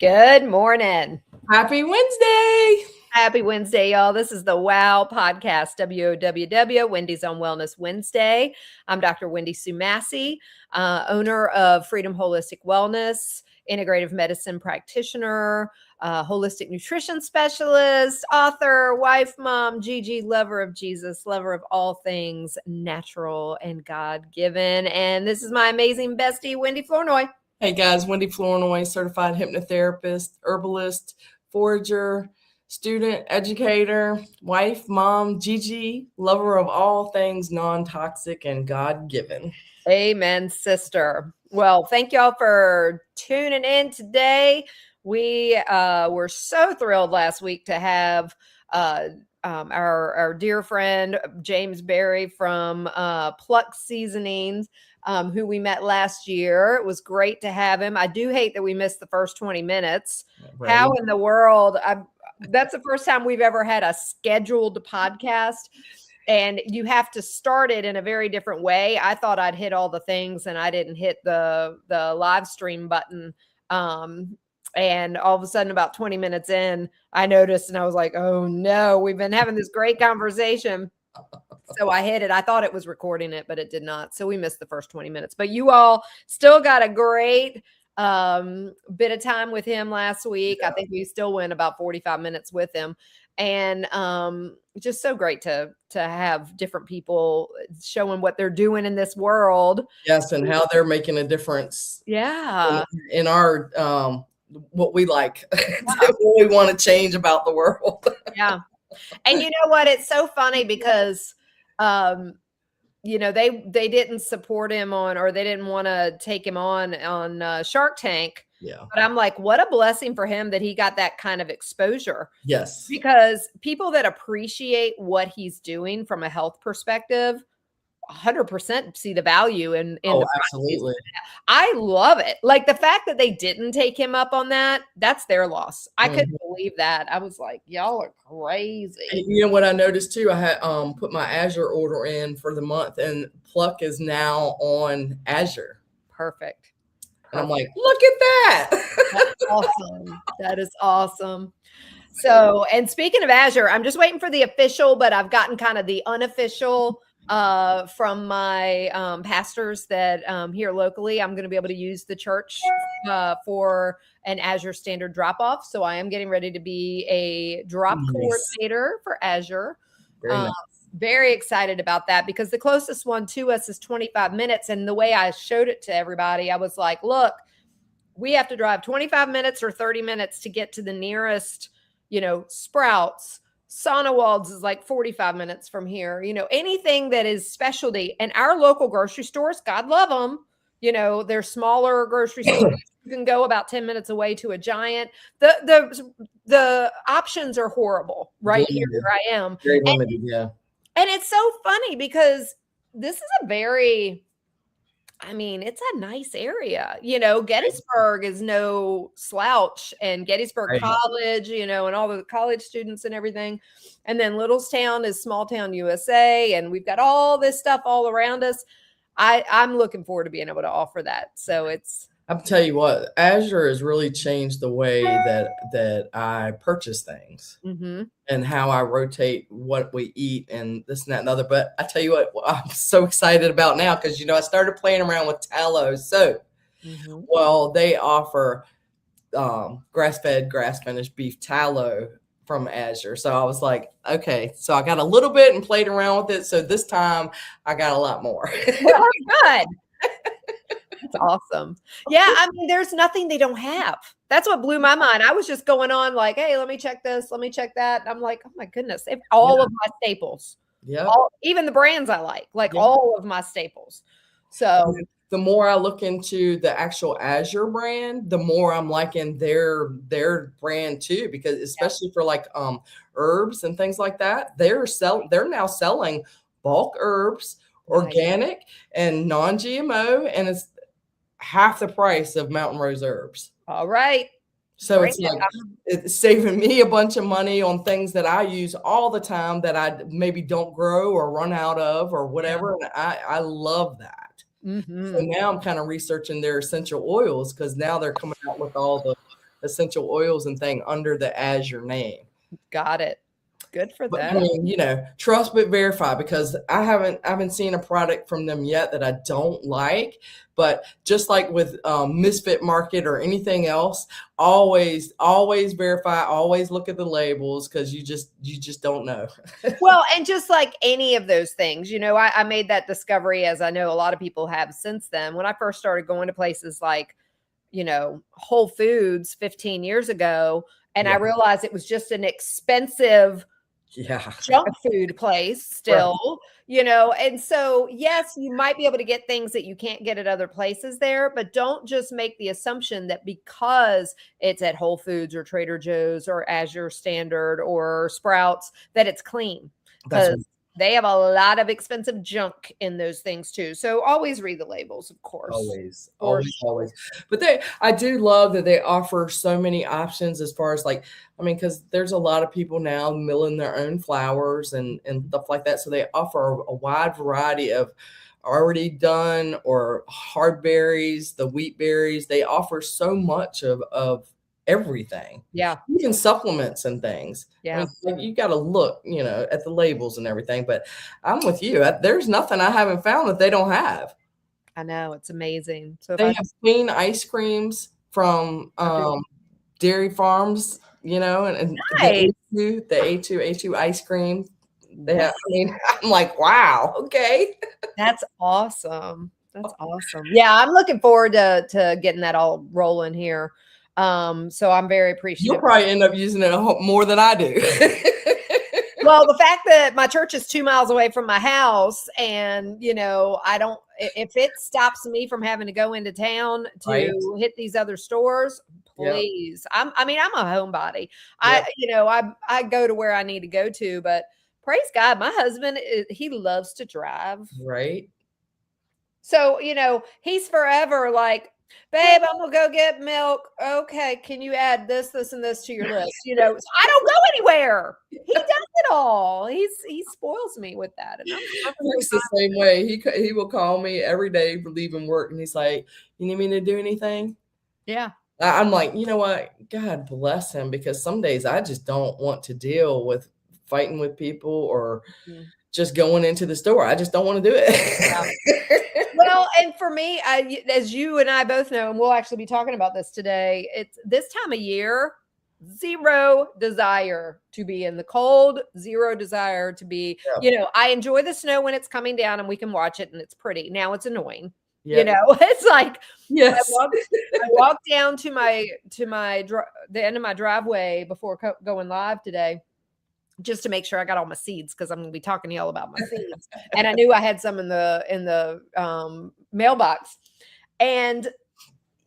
Good morning. Happy Wednesday. Happy Wednesday, y'all. This is the WOWW Podcast, WOWW, Wendy's on Wellness Wednesday. I'm Dr. Wendy Massey, owner of Freedom Holistic Wellness, integrative medicine practitioner, holistic nutrition specialist, author, wife, mom, Gigi, lover of Jesus, lover of all things natural and God-given. And this is my amazing bestie, Wendy Flournoy. Hey guys, Wendy Flournoy, certified hypnotherapist, herbalist, forager, student, educator, wife, mom, Gigi, lover of all things non-toxic and God-given. Amen, sister. Well, thank y'all for tuning in today. We were so thrilled last week to have our dear friend James Berry from Pluck Seasonings, who we met last year. It was great to have him. I do hate that we missed the first 20 minutes. Right. How in the world? That's the first time we've ever had a scheduled podcast. And you have to start it in a very different way. I thought I'd hit all the things and I didn't hit the live stream button. And all of a sudden, about 20 minutes in, I noticed and I was like, oh no, we've been having this great conversation. So I hit it. I thought it was recording it, but it did not. So we missed the first 20 minutes. But you all still got a great bit of time with him last week. Yeah. I think we still went about 45 minutes with him. And just so great to have different people showing what they're doing in this world. Yes, and how they're making a difference. Yeah. In our what we like, what we want to change about the world. Yeah. And you know what? It's so funny because you know, they didn't support him on, or they didn't want to take him on Shark Tank. Yeah. But I'm like, what a blessing for him that he got that kind of exposure. Yes. Because people that appreciate what he's doing from a health perspective 100% see the value in the absolutely. I love it. Like the fact that they didn't take him up on that, that's their loss. I couldn't believe that. I was like, y'all are crazy. And you know what I noticed too? I had put my Azure order in for the month, and Pluck is now on Azure. Perfect. And I'm like, look at that. That's awesome. That is awesome. So, and speaking of Azure, I'm just waiting for the official, but I've gotten kind of the unofficial from my pastors that here locally. I'm going to be able to use the church for an Azure standard drop off. So I am getting ready to be a drop coordinator for Azure. Very excited about that because the closest one to us is 25 minutes. And the way I showed it to everybody, I was like, look, we have to drive 25 minutes or 30 minutes to get to the nearest, you know, Sprouts. Sonnewald's is like 45 minutes from here, you know, anything that is specialty. And our local grocery stores, God love them, you know, they're smaller grocery stores. You can go about 10 minutes away to a Giant. The options are horrible right here where I am. Very limited, yeah. And it's so funny because this is a very, I mean, it's a nice area, you know, Gettysburg is no slouch, and Gettysburg College, you know, and all the college students and everything. And then Littlestown is small town USA. And we've got all this stuff all around us. I'm looking forward to being able to offer that. So I'll tell you what, Azure has really changed the way that I purchase things and how I rotate what we eat and this and that and other. But I tell you what, I'm so excited about now because, you know, I started playing around with tallow soap. Well, they offer grass-fed, grass-finished beef tallow from Azure. So I was like, okay, so I got a little bit and played around with it. So this time I got a lot more. Well, good. That's awesome. Yeah. I mean, there's nothing they don't have. That's what blew my mind. I was just going on like, hey, let me check this. Let me check that. I'm like, oh my goodness. They have all of my staples. Yeah. Even the brands I like all of my staples. So the more I look into the actual Azure brand, the more I'm liking their brand too, because especially for like herbs and things like that, they're now selling bulk herbs, organic and non-GMO, and it's half the price of Mountain Rose herbs. All right. So it's like it's saving me a bunch of money on things that I use all the time that I maybe don't grow or run out of or whatever. And I love that. So now I'm kind of researching their essential oils because now they're coming out with all the essential oils and thing under the Azure name. Got it. Good for But that. I mean, trust but verify, because I haven't seen a product from them yet that I don't like. But just like with Misfit Market or anything else, always verify, always look at the labels, because you just don't know. Well, and just like any of those things, I made that discovery, as I know a lot of people have since then. When I first started going to places like, Whole Foods 15 years ago, and I realized it was just an expensive junk food place still, and so, yes, you might be able to get things that you can't get at other places there, but don't just make the assumption that because it's at Whole Foods or Trader Joe's or Azure Standard or Sprouts that it's clean, because they have a lot of expensive junk in those things too. So always read the labels, of course. Always. But I do love that they offer so many options as far as because there's a lot of people now milling their own flowers and stuff like that. So they offer a wide variety of already done or hard berries, the wheat berries. They offer so much of everything. Yeah. Even supplements and things. Yeah. You got to look, at the labels and everything. But I'm with you. There's nothing I haven't found that they don't have. I know. It's amazing. So they have clean ice creams from dairy farms, and nice. the A2 ice cream. They have, I'm like, wow, okay. That's awesome. Yeah, I'm looking forward to getting that all rolling here. So I'm very appreciative. You'll probably end up using it more than I do. Well, the fact that my church is 2 miles away from my house, and I don't, if it stops me from having to go into town to hit these other stores, please. I'm a homebody. I go to where I need to go to, but praise God, my husband, he loves to drive. Right. So, he's forever like, babe, I'm gonna go get milk. Okay, can you add this, and this to your list? I don't go anywhere. He does it all. He spoils me with that. And I'm the same way. He will call me every day for leaving work, and he's like, "You need me to do anything?" Yeah. I'm like, you know what? God bless him, because some days I just don't want to deal with fighting with people or just going into the store. I just don't want to do it. Yeah. Well, and for me, as you and I both know, and we'll actually be talking about this today, it's this time of year, zero desire to be in the cold, zero desire to be, I enjoy the snow when it's coming down and we can watch it and it's pretty. Now it's annoying. It's like, yes. I walked down to the end of my driveway before going live today, just to make sure I got all my seeds, because I'm going to be talking to y'all about my seeds. And I knew I had some in the mailbox. And,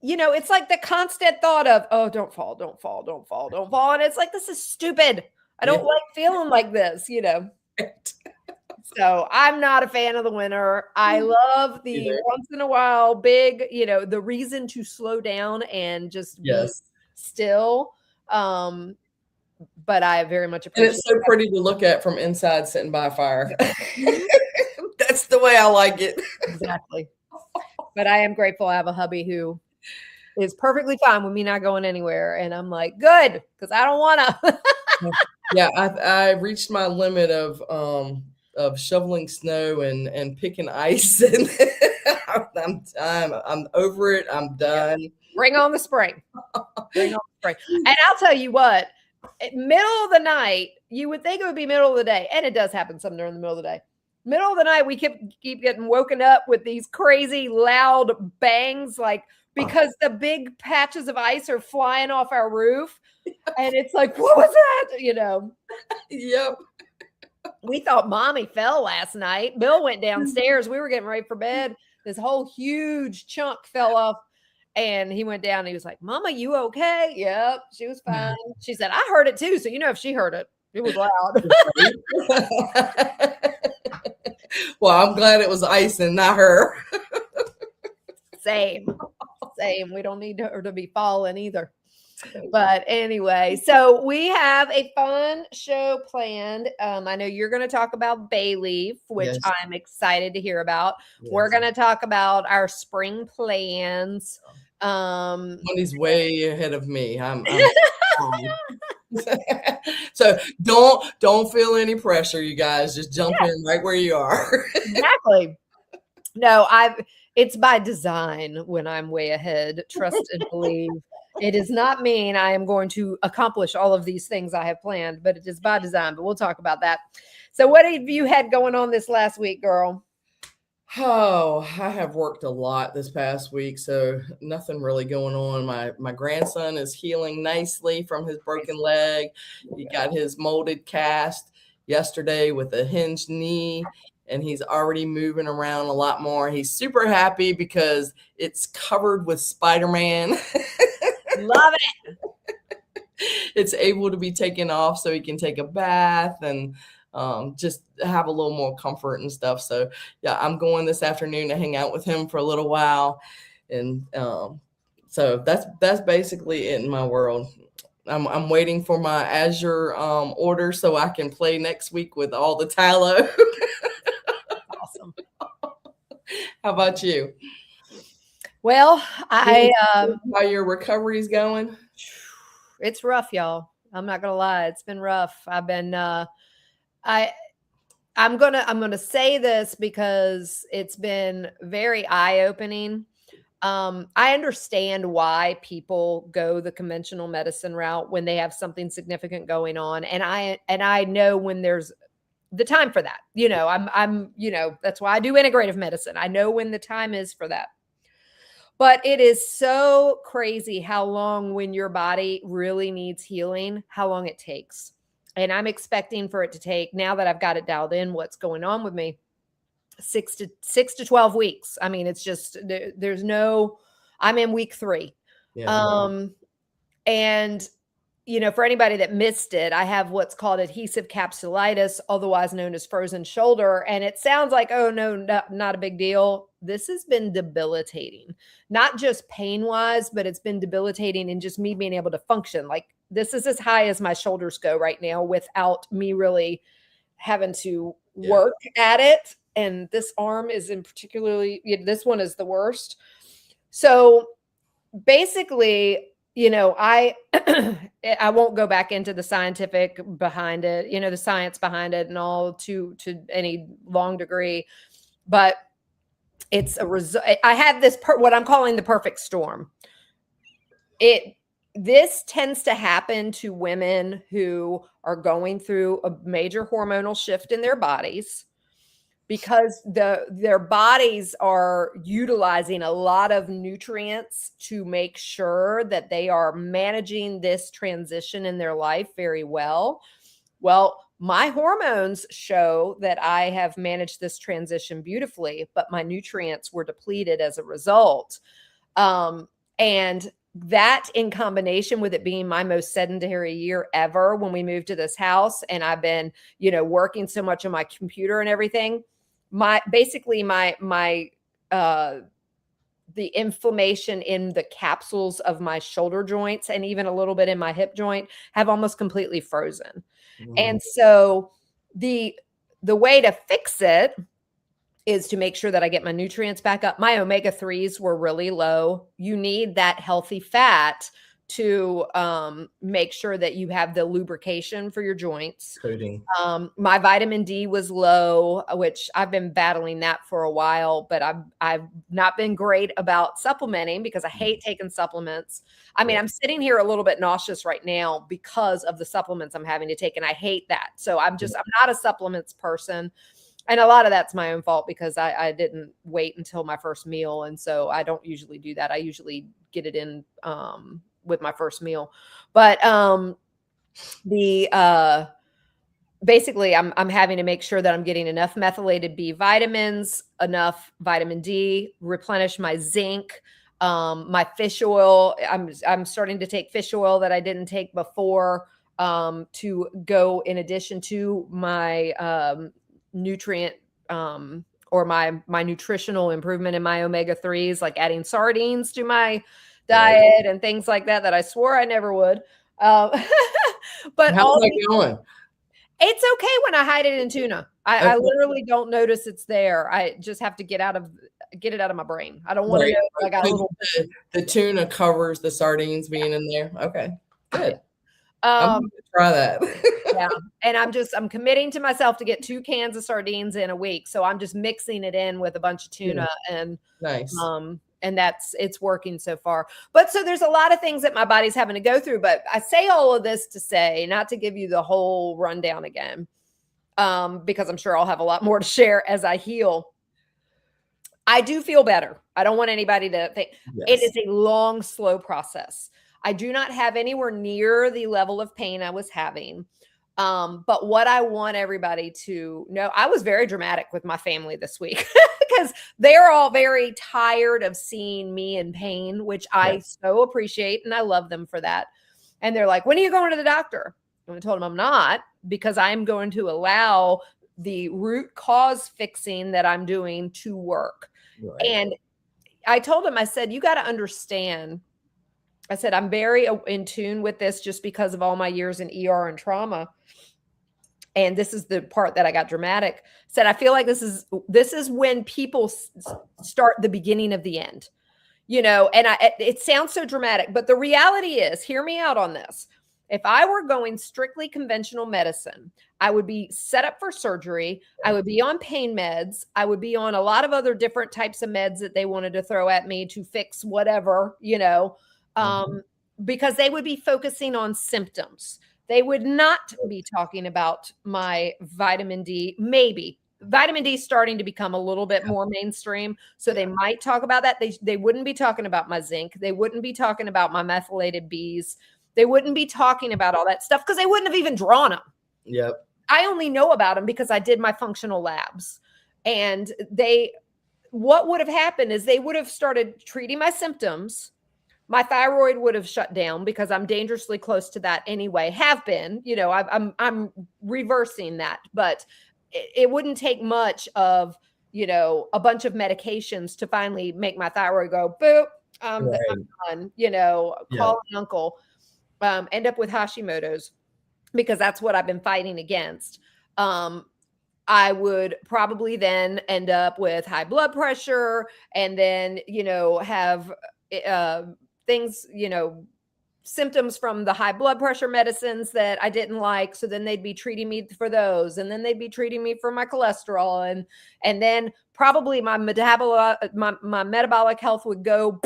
it's like the constant thought of, oh, don't fall. And it's like, this is stupid. I don't like feeling like this, So I'm not a fan of the winter. I love the once in a while big, the reason to slow down and just be still. But I very much appreciate it. And it's so pretty to look at from inside sitting by a fire. That's the way I like it. Exactly. But I am grateful I have a hubby who is perfectly fine with me not going anywhere. And I'm like, good, because I don't want to. Yeah, I reached my limit of shoveling snow and picking ice, and I'm over it. I'm done. Bring on the spring. And I'll tell you what, middle of the night, you would think it would be middle of the day, and it does happen some during the middle of the day. Middle of the night, we keep getting woken up with these crazy loud bangs, because the big patches of ice are flying off our roof. And it's like, what was that? Yep. We thought mommy fell last night. Bill went downstairs. We were getting ready for bed. This whole huge chunk fell off. And he went down and he was like, Mama, you okay? Yep, she was fine. She said, I heard it too. So, if she heard it, it was loud. Well, I'm glad it was ice and not her. Same. We don't need her to be falling either. But anyway, so we have a fun show planned. I know you're going to talk about bay leaf, which I'm excited to hear about. Yes. We're going to talk about our spring plans. Wendy's way ahead of me. I'm so don't feel any pressure, you guys. Just jump in right where you are. Exactly. No, it's by design when I'm way ahead. Trust and believe. It does not mean I am going to accomplish all of these things I have planned, but it is by design. But we'll talk about that. So what have you had going on this last week, girl? Oh, I have worked a lot this past week, so nothing really going on. My grandson is healing nicely from his broken leg. He got his molded cast yesterday with a hinged knee, and he's already moving around a lot more. He's super happy because it's covered with Spider-Man. Love it. It's able to be taken off so he can take a bath and just have a little more comfort and stuff. So yeah, I'm going this afternoon to hang out with him for a little while. And so that's basically it in my world. I'm waiting for my Azure order so I can play next week with all the tallow. Awesome. How about you? Well, how your recovery's going? It's rough, y'all. I'm not gonna lie, it's been rough. I've been I'm gonna say this because it's been very eye-opening. I understand why people go the conventional medicine route when they have something significant going on, and I know when there's the time for that. I'm that's why I do integrative medicine. I know when the time is for that. But it is so crazy how long, when your body really needs healing, how long it takes. And I'm expecting for it to take, now that I've got it dialed in, what's going on with me, 6 to 12 weeks. I mean, it's just, there's no, I'm in week 3. Yeah. And, for anybody that missed it, I have what's called adhesive capsulitis, otherwise known as frozen shoulder. And it sounds like, oh, no, not a big deal. This has been debilitating, not just pain-wise, but it's been debilitating in just me being able to function. Like, this is as high as my shoulders go right now without me really having to work at it. And this arm is this one is the worst. So basically, I won't go back into the scientific behind it, the science behind it and all to any long degree, but it's a result. I have this, what I'm calling the perfect storm. This tends to happen to women who are going through a major hormonal shift in their bodies, because their bodies are utilizing a lot of nutrients to make sure that they are managing this transition in their life very well. Well, my hormones show that I have managed this transition beautifully, but my nutrients were depleted as a result. And that, in combination with it being my most sedentary year ever when we moved to this house, and I've been, working so much on my computer and everything, the inflammation in the capsules of my shoulder joints and even a little bit in my hip joint have almost completely frozen. And so the way to fix it is to make sure that I get my nutrients back up. My omega-3s were really low. You need that healthy fat to make sure that you have the lubrication for your joints. My vitamin D was low, which I've been battling that for a while, but I've not been great about supplementing because I hate taking supplements. I mean, I'm sitting here a little bit nauseous right now because of the supplements I'm having to take, and I hate that. So I'm not a supplements person. And a lot of that's my own fault because I didn't wait until my first meal. And so I don't usually do that. I usually get it in with my first meal. But basically I'm having to make sure that I'm getting enough methylated B vitamins, enough vitamin D, replenish my zinc, my fish oil. I'm starting to take fish oil that I didn't take before to go in addition to my nutrient or my nutritional improvement in my omega-3s, like adding sardines to my diet and things like that I swore I never would. But how's that going? It's okay when I hide it in tuna. I literally don't notice it's there. I just have to get it out of my brain. I don't want to know that I got a little. The tuna covers the sardines being in there. Okay, good. Yeah. I'm gonna try that. Yeah. And I'm committing to myself to get 2 cans of sardines in a week. So I'm just mixing it in with a bunch of tuna and nice. And it's working so far. But so there's a lot of things that my body's having to go through. But I say all of this to say, not to give you the whole rundown again, because I'm sure I'll have a lot more to share as I heal. I do feel better. I don't want anybody to think it is a long, slow process. I do not have anywhere near the level of pain I was having. But what I want everybody to know, I was very dramatic with my family this week because they're all very tired of seeing me in pain, which I so appreciate. And I love them for that. And they're like, when are you going to the doctor? And I told them I'm not, because I'm going to allow the root cause fixing that I'm doing to work. Right. And I told him, I said, you got to understand. I said, I'm very in tune with this just because of all my years in ER and trauma. And this is the part that I got dramatic. Said, I feel like this is when people start the beginning of the end, and it sounds so dramatic, but the reality is, hear me out on this. If I were going strictly conventional medicine, I would be set up for surgery. I would be on pain meds. I would be on a lot of other different types of meds that they wanted to throw at me to fix whatever, because they would be focusing on symptoms. They would not be talking about my vitamin D. Maybe vitamin D is starting to become a little bit more mainstream. So they might talk about that. They wouldn't be talking about my zinc. They wouldn't be talking about my methylated Bs. They wouldn't be talking about all that stuff because they wouldn't have even drawn them. Yep. I only know about them because I did my functional labs. And what would have happened is they would have started treating my symptoms. My thyroid would have shut down because I'm dangerously close to that anyway, have been, I'm reversing that, but it wouldn't take much of, a bunch of medications to finally make my thyroid go, boop, I'm done, call an uncle. End up with Hashimoto's because that's what I've been fighting against. I would probably then end up with high blood pressure and then, have things, symptoms from the high blood pressure medicines that I didn't like. So then they'd be treating me for those. And then they'd be treating me for my cholesterol. And then probably my metabolic health would go,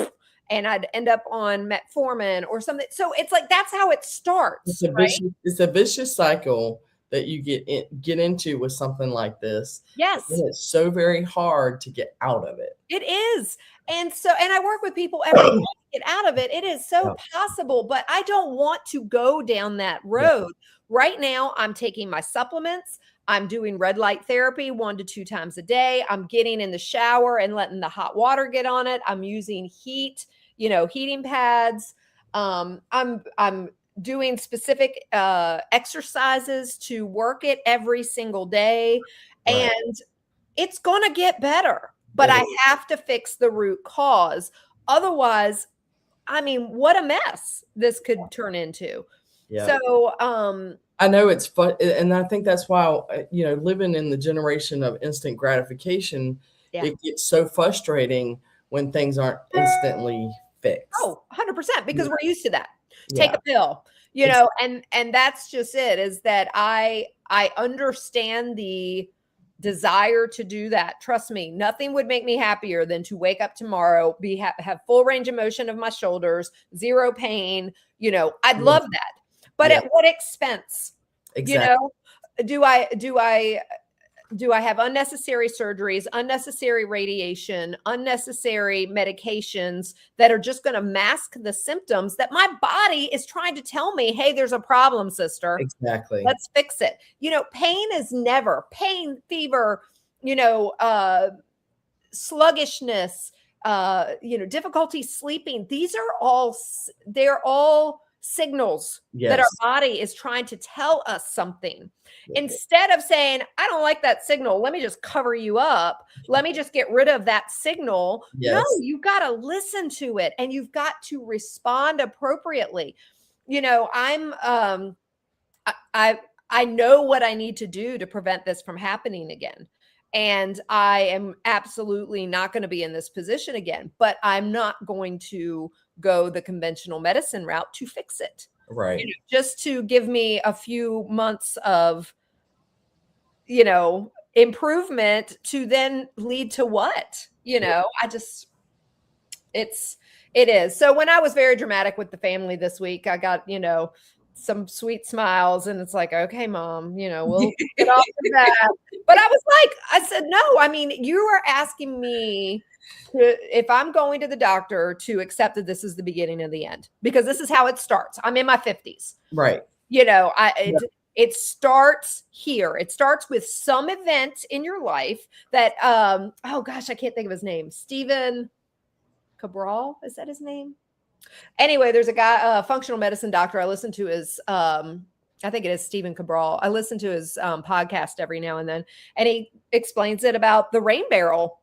and I'd end up on metformin or something. So it's like, that's how it starts. It's a vicious cycle that you get into with something like this. Yes. And it's so very hard to get out of it. It is. And I work with people every day to get out of it. It is so possible, but I don't want to go down that road. Right now, I'm taking my supplements. I'm doing red light therapy 1 to 2 times a day. I'm getting in the shower and letting the hot water get on it. I'm using heating pads. I'm doing specific exercises to work it every single day. Right. And it's going to get better, but I have to fix the root cause. Otherwise, what a mess this could turn into. Yeah. So, I know it's fun. And I think that's why, living in the generation of instant gratification, it gets so frustrating when things aren't instantly fixed. Oh, 100%, because we're used to that. Take a pill, and that's just it, is that I understand the desire to do that. Trust me, nothing would make me happier than to wake up tomorrow, have full range of motion of my shoulders, zero pain. I'd love that. But at what expense? Exactly. Do I have unnecessary surgeries, unnecessary radiation, unnecessary medications that are just going to mask the symptoms that my body is trying to tell me, hey, there's a problem, sister. Exactly. Let's fix it. Pain is never pain, fever, sluggishness, difficulty sleeping. They're all signals that our body is trying to tell us something. Instead of saying, I don't like that signal, let me just cover you up, let me just get rid of that signal. No, you've got to listen to it and you've got to respond appropriately. I know what I need to do to prevent this from happening again. And I am absolutely not going to be in this position again, but I'm not going to go the conventional medicine route to fix it. Right. Just to give me a few months of, improvement to then lead to what? It is. So when I was very dramatic with the family this week, I got, some sweet smiles, and it's like, okay, Mom, we'll get off of that. But I said, no, I mean, you are asking me if I'm going to the doctor to accept that this is the beginning of the end, because this is how it starts. I'm in my 50s. Right. It starts here. It starts with some event in your life that, oh gosh, I can't think of his name. Stephen Cabral, is that his name? Anyway, there's a guy, a functional medicine doctor. I listen to his, I think it is Stephen Cabral. I listen to his podcast every now and then, and he explains it about the rain barrel,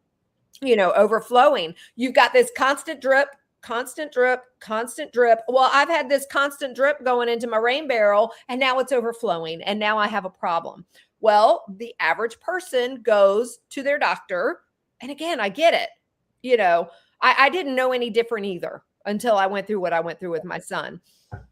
overflowing. You've got this constant drip, constant drip, constant drip. Well, I've had this constant drip going into my rain barrel, and now it's overflowing, and now I have a problem. Well, the average person goes to their doctor, and again, I get it. I didn't know any different either until I went through what I went through with my son.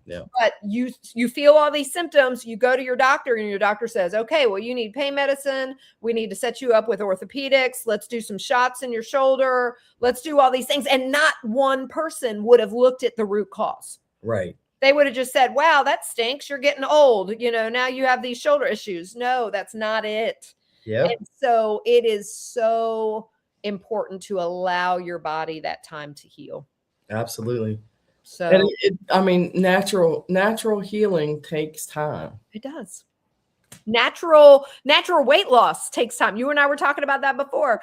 Yeah. But you feel all these symptoms, you go to your doctor, and your doctor says, okay, well, you need pain medicine. We need to set you up with orthopedics. Let's do some shots in your shoulder. Let's do all these things. And not one person would have looked at the root cause. Right. They would have just said, wow, that stinks. You're getting old. Now you have these shoulder issues. No, that's not it. Yeah. And so it is so important to allow your body that time to heal. Absolutely. So, and natural healing takes time. It does. Natural weight loss takes time. You and I were talking about that before.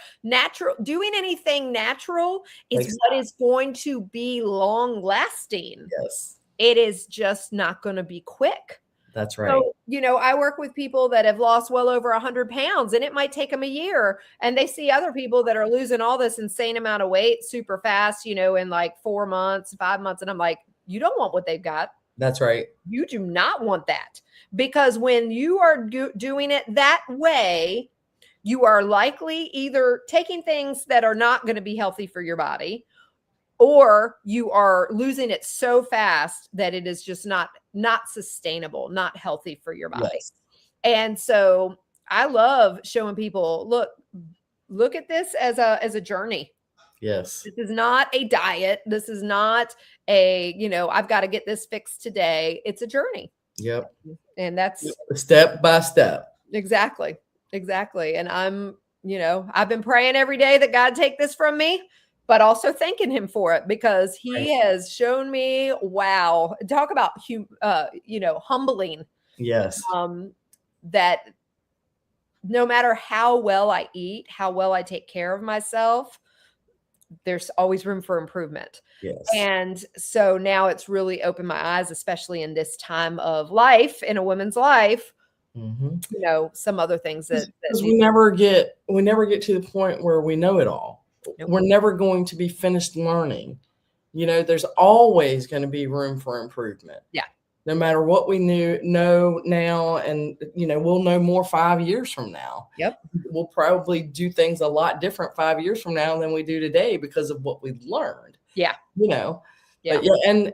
Doing anything natural is what is going to be long lasting. Yes. It is just not going to be quick. That's right. So, I work with people that have lost well over 100 pounds, and it might take them a year. And they see other people that are losing all this insane amount of weight super fast, in like 4 months, 5 months. And I'm like, you don't want what they've got. That's right. You do not want that, because when you are doing it that way, you are likely either taking things that are not going to be healthy for your body, or you are losing it so fast that it is just not sustainable, not healthy for your body. Yes. And so I love showing people, look at this as a journey. Yes. This is not a diet. This is not I've got to get this fixed today. It's a journey. Yep. And that's step by step. Exactly. And I'm, I've been praying every day that God take this from me, but also thanking him for it, because he has shown me, wow, talk about, humbling. Yes. That no matter how well I eat, how well I take care of myself, there's always room for improvement. Yes. And so now it's really opened my eyes, especially in this time of life, in a woman's life, mm-hmm. Some other things that we never get to the point where we know it all. Nope. We're never going to be finished learning. There's always going to be room for improvement. Yeah. No matter what we know now, and we'll know more 5 years from now. Yep. We'll probably do things a lot different 5 years from now than we do today because of what we've learned. Yeah. Yeah. But and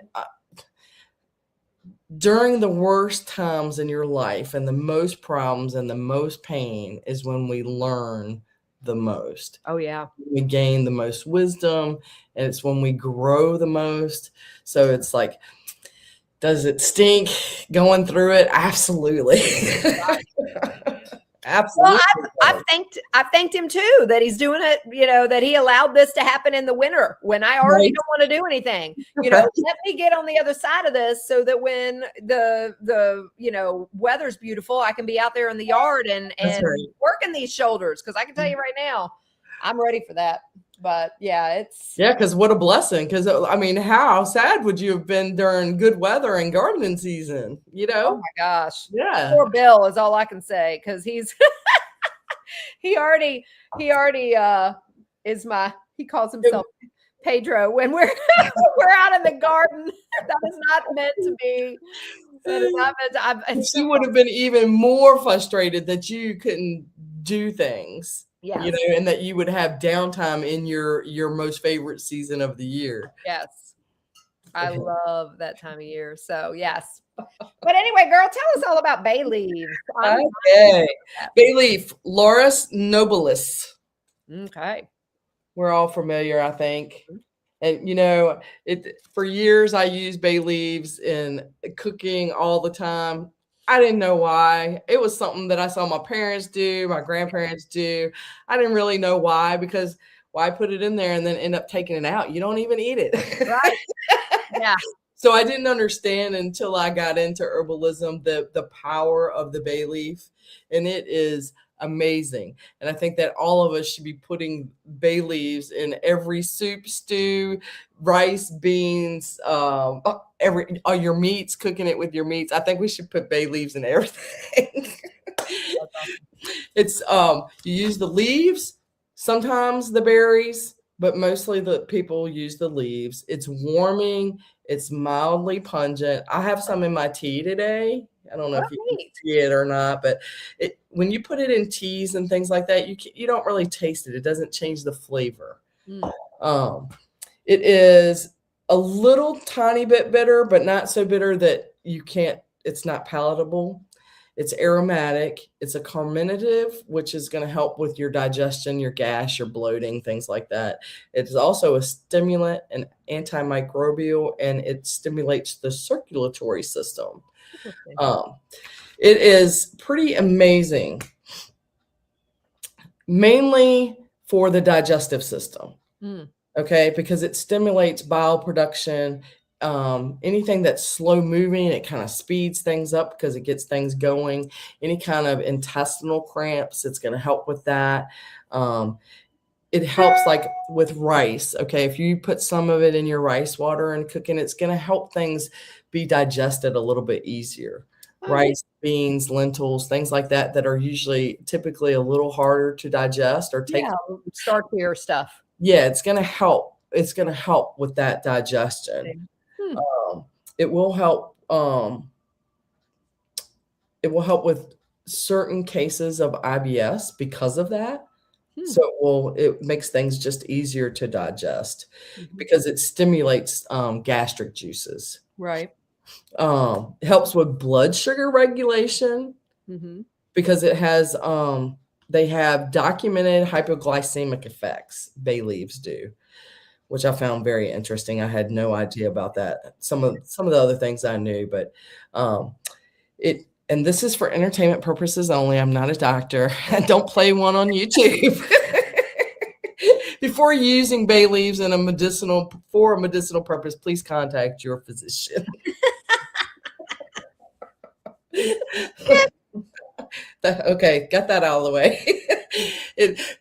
during the worst times in your life and the most problems and the most pain is when we learn the most. Oh yeah. We gain the most wisdom, and it's when we grow the most. So it's like, does it stink going through it? Absolutely. Absolutely. Well, I've thanked him too that he's doing it, that he allowed this to happen in the winter when I already don't want to do anything. Let me get on the other side of this so that when the weather's beautiful, I can be out there in the yard and working these shoulders, because I can tell you right now, I'm ready for that. But because what a blessing. Because how sad would you have been during good weather and gardening season? Oh my gosh. Yeah. Poor Bill is all I can say, because he's he already is he calls himself Pedro when we're out in the garden. That is not meant to be. She would have been even more frustrated that you couldn't do things, yes. and that you would have downtime in your most favorite season of the year. Yes. I love that time of year. So yes. But anyway, girl, tell us all about bay leaves. Okay. Bay leaf, Laurus nobilis. Okay. We're all familiar, I think. And for years I used bay leaves in cooking all the time. I didn't know why. It was something that I saw my parents do, my grandparents do. I didn't really know why, because why put it in there and then end up taking it out? You don't even eat it. Right. Yeah. So I didn't understand until I got into herbalism the power of the bay leaf, and it is amazing. And I think that all of us should be putting bay leaves in every soup, stew, rice, beans, your meats, cooking it with your meats. I think we should put bay leaves in everything. It's you use the leaves, sometimes the berries, but mostly the people use the leaves. It's warming. It's mildly pungent. I have some in my tea today. I don't know if you can see it or not, but when you put it in teas and things like that, you don't really taste it. It doesn't change the flavor. It is a little tiny bit bitter, but not so bitter that it's not palatable. It's aromatic. It's a carminative, which is going to help with your digestion, your gas, your bloating, things like that. It is also a stimulant and antimicrobial, and it stimulates the circulatory system. It is pretty amazing, mainly for the digestive system. Okay, because it stimulates bile production. Anything that's slow moving, it kind of speeds things up because it gets things going. Any kind of intestinal cramps, it's going to help with that. It helps like with rice. Okay, if you put some of it in your rice water and cooking, it's going to help things be digested a little bit easier. Rice, beans, lentils, things like that are typically a little harder to digest or take. Starchier stuff. Yeah, it's going to help. It's going to help with that digestion. It will help. It will help with certain cases of IBS because of that. So it makes things just easier to digest because it stimulates gastric juices. Right. It helps with blood sugar regulation because it has they have documented hypoglycemic effects. Bay leaves do, which I found very interesting. I had no idea about that. Some of the other things I knew, but and this is for entertainment purposes only. I'm not a doctor. Don't play one on YouTube. Before using bay leaves for a medicinal purpose, please contact your physician. Okay, got that out of the way.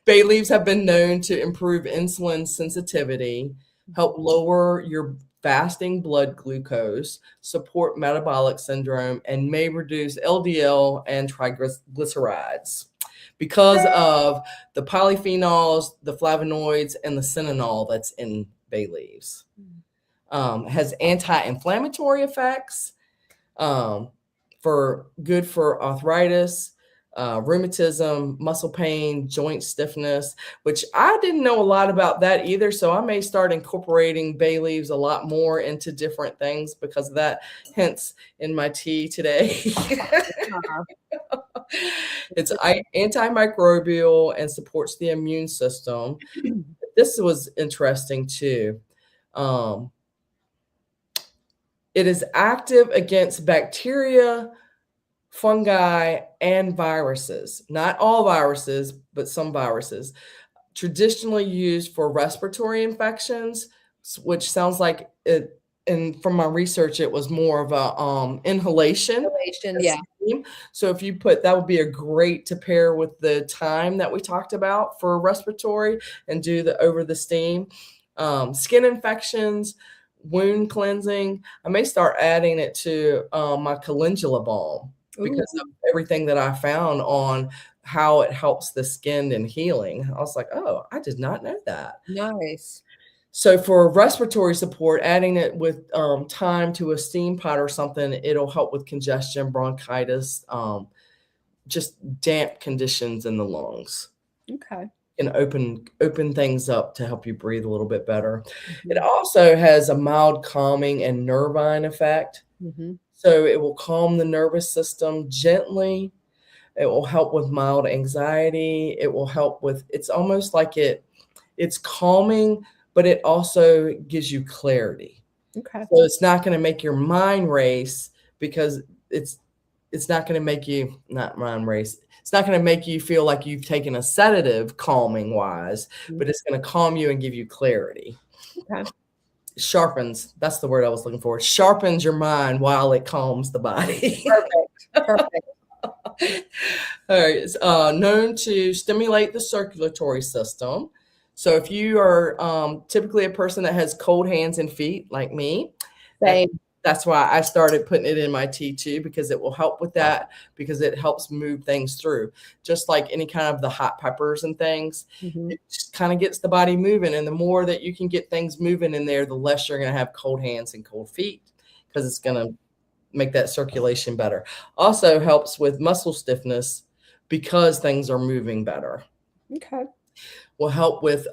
Bay leaves have been known to improve insulin sensitivity, help lower your fasting blood glucose, support metabolic syndrome, and may reduce LDL and triglycerides because of the polyphenols, the flavonoids, and the cinnamol that's in bay leaves. It has anti-inflammatory effects, good for arthritis, rheumatism, muscle pain, joint stiffness, which I didn't know a lot about that either. So I may start incorporating bay leaves a lot more into different things because of that. Hence in my tea today. It's antimicrobial and supports the immune system. This was interesting too. It is active against bacteria, fungi, and viruses. Not all viruses, but some viruses. Traditionally used for respiratory infections, which sounds like it. And from my research, it was more of a inhalation. Yeah. So if you that would be a great to pair with the thyme that we talked about for respiratory and do over the steam. Skin infections, wound cleansing. I may start adding it to my calendula balm because of everything that I found on how it helps the skin and healing. I was like, oh, I did not know that. Nice. So for respiratory support, adding it with thyme to a steam pot or something, it'll help with congestion, bronchitis, just damp conditions in the lungs. Okay. And open things up to help you breathe a little bit better. It Mm-hmm. also has a mild calming and nervine effect. Mm-hmm. So it will calm the nervous system gently. It will help with mild anxiety. It will help with, it's almost like it's calming, but it also gives you clarity. Okay. So it's not going to make your mind race, because it's not going to make you not mind race. It's not going to make you feel like you've taken a sedative calming wise, but it's going to calm you and give you clarity. Okay. Sharpens, that's the word I was looking for. Sharpens your mind while it calms the body. Perfect. All right. It's known to stimulate the circulatory system. So if you are typically a person that has cold hands and feet like me, that's why I started putting it in my tea too, because it will help with that, because it helps move things through. Just like any kind of the hot peppers and things, it just kind of gets the body moving. And the more that you can get things moving in there, the less you're going to have cold hands and cold feet, because it's going to make that circulation better. Also helps with muscle stiffness because things are moving better. Okay. Will help with,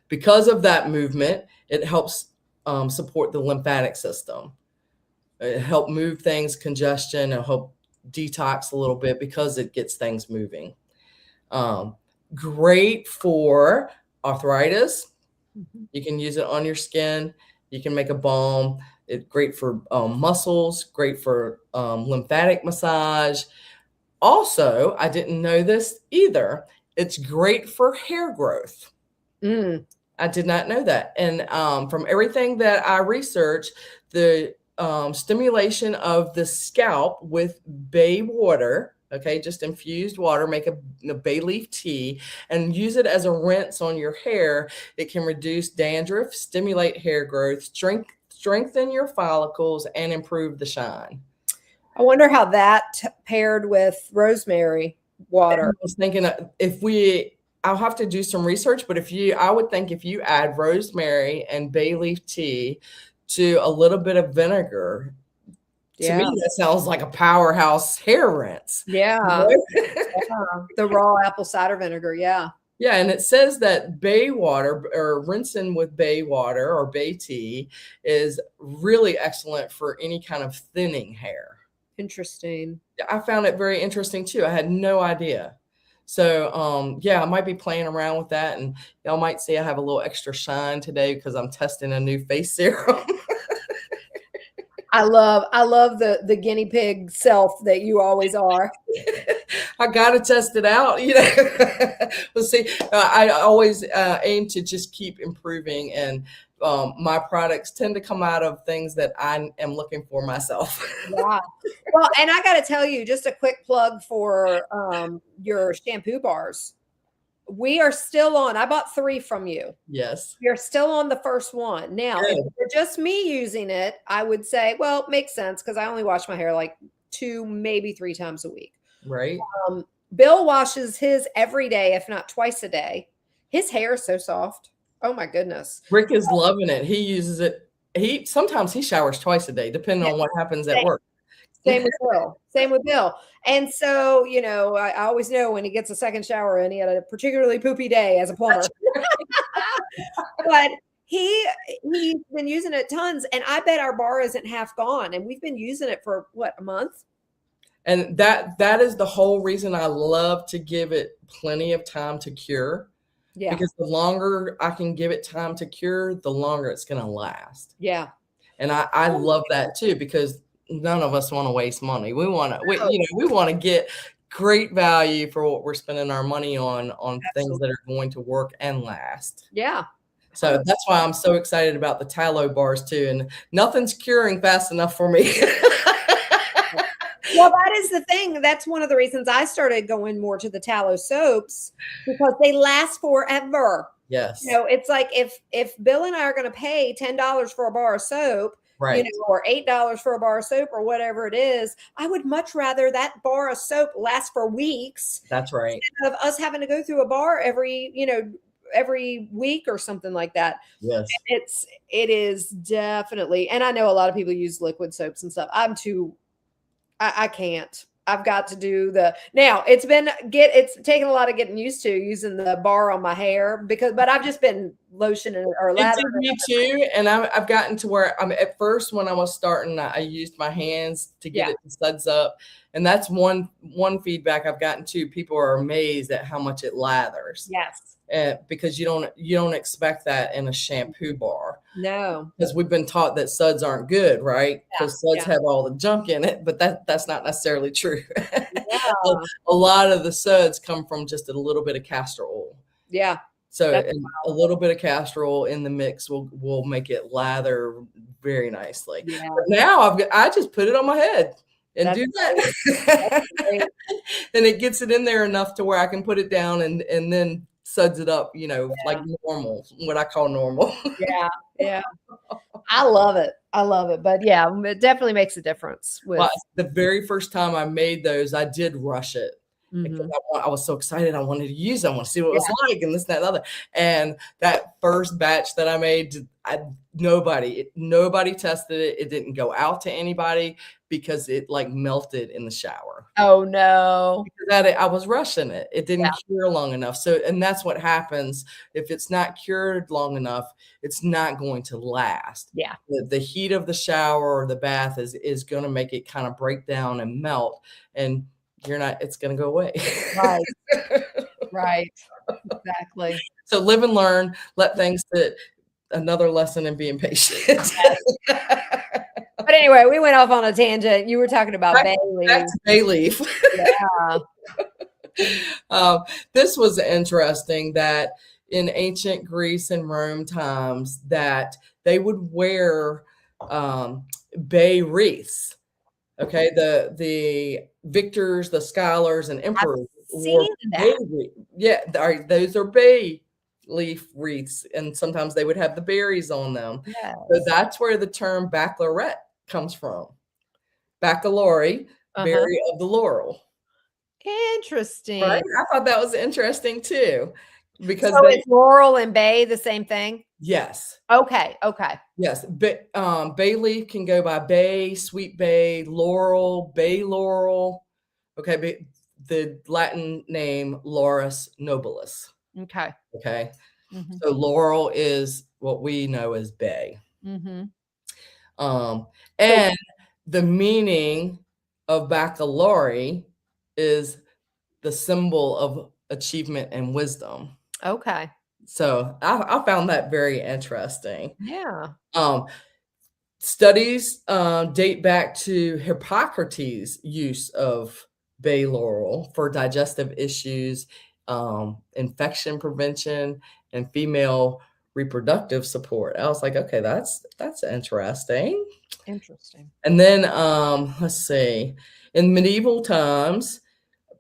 because of that movement, it helps support the lymphatic system. It help move things, congestion, and help detox a little bit because it gets things moving. Great for arthritis. You can use it on your skin. You can make a balm. It's great for muscles, great for lymphatic massage. Also, I didn't know this either. It's great for hair growth. I did not know that. And from everything that I researched, the stimulation of the scalp with bay water, okay, just infused water, make a bay leaf tea and use it as a rinse on your hair. It can reduce dandruff, stimulate hair growth, strengthen your follicles, and improve the shine. I wonder how that paired with rosemary water. I was thinking I'll have to do some research, but I would think if you add rosemary and bay leaf tea to a little bit of vinegar, to me, that sounds like a powerhouse hair rinse. Yeah. The raw apple cider vinegar. Yeah. Yeah. And it says that bay water, or rinsing with bay water or bay tea, is really excellent for any kind of thinning hair. Interesting. I found it very interesting too. I had no idea. So, I might be playing around with that, and y'all might see I have a little extra shine today because I'm testing a new face serum. I love the guinea pig self that you always are. I got to test it out. Let's see. I always aim to just keep improving, and my products tend to come out of things that I am looking for myself. Yeah. Well, and I got to tell you, just a quick plug for your shampoo bars. We are still on. I bought 3 from you. Yes. You're still on the first one. Now, if it were just me using it, I would say, well, it makes sense because I only wash my hair like 2, maybe 3 times a week. Right. Bill washes his every day, if not twice a day. His hair is so soft. Oh my goodness. Rick is loving it. He uses it. Sometimes he showers twice a day, depending on what happens at work. Same with Bill. And so, I always know when he gets a second shower in, he had a particularly poopy day as a plumber. But he's been using it tons, and I bet our bar isn't half gone. And we've been using it for a month? And that is the whole reason I love to give it plenty of time to cure. Yeah. Because the longer I can give it time to cure, the longer it's going to last. Yeah. And I love that too, because none of us want to waste money. We want to get great value for what we're spending our money on things that are going to work and last. Yeah. So that's why I'm so excited about the tallow bars too. And nothing's curing fast enough for me. Well, that is the thing. That's one of the reasons I started going more to the tallow soaps, because they last forever. Yes. It's like if Bill and I are going to pay $10 for a bar of soap, right, or $8 for a bar of soap or whatever it is, I would much rather that bar of soap last for weeks. That's right. Instead of us having to go through a bar every, every week or something like that. Yes. It is definitely, and I know a lot of people use liquid soaps and stuff. I can't. I've got to do now it's taken a lot of getting used to using the bar on my hair but I've just been lotioning or It lathering. did me too, and I've gotten to where at first when I was starting, I used my hands to get it to suds up, and that's one feedback I've gotten too. People are amazed at how much it lathers. Yes. Because you don't expect that in a shampoo bar. No. Because we've been taught that suds aren't good, right? Because suds have all the junk in it, but that's not necessarily true. Yeah. A lot of the suds come from just a little bit of castor oil. Yeah. So a little bit of castor oil in the mix will make it lather very nicely. Yeah. But now I just put it on my head and do that. And it gets it in there enough to where I can put it down and then suds it up, like normal, what I call normal. Yeah. Yeah. I love it. But yeah, it definitely makes a difference. The very first time I made those, I did rush it. Because I was so excited. I wanted to use it. I want to see what it was like and this, that, and the other. And that first batch that I made, nobody tested it. It didn't go out to anybody because it like melted in the shower. Oh no. Because I was rushing it. It didn't cure long enough. So, and that's what happens. If it's not cured long enough, it's not going to last. Yeah. The heat of the shower or the bath is going to make it kind of break down and melt. And it's going to go away. Right. Right. Exactly. So live and learn, let things sit. Another lesson in being patient. But anyway, we went off on a tangent. You were talking about bay leaf. Back to bay leaf. Yeah. This was interesting that in ancient Greece and Rome times that they would wear bay wreaths. Okay, the victors, the scholars, and emperors wore bay wreaths. Yeah, those are bay leaf wreaths, and sometimes they would have the berries on them. Yes. So that's where the term baccalaureate comes from. Baccalaureate, berry of the laurel. Interesting. Right? I thought that was interesting too. Because it's laurel and bay the same thing? Yes. Okay. Yes. But bay leaf can go by bay, sweet bay, laurel, bay laurel. Okay. The Latin name Laurus nobilis. Okay. So laurel is what we know as bay. And the meaning of baccalaureate is the symbol of achievement and wisdom. Okay. So I found that very interesting. Yeah. Studies date back to Hippocrates' use of bay laurel for digestive issues, infection prevention, and female reproductive support. I was like, okay, that's interesting. And then let's see. In medieval times,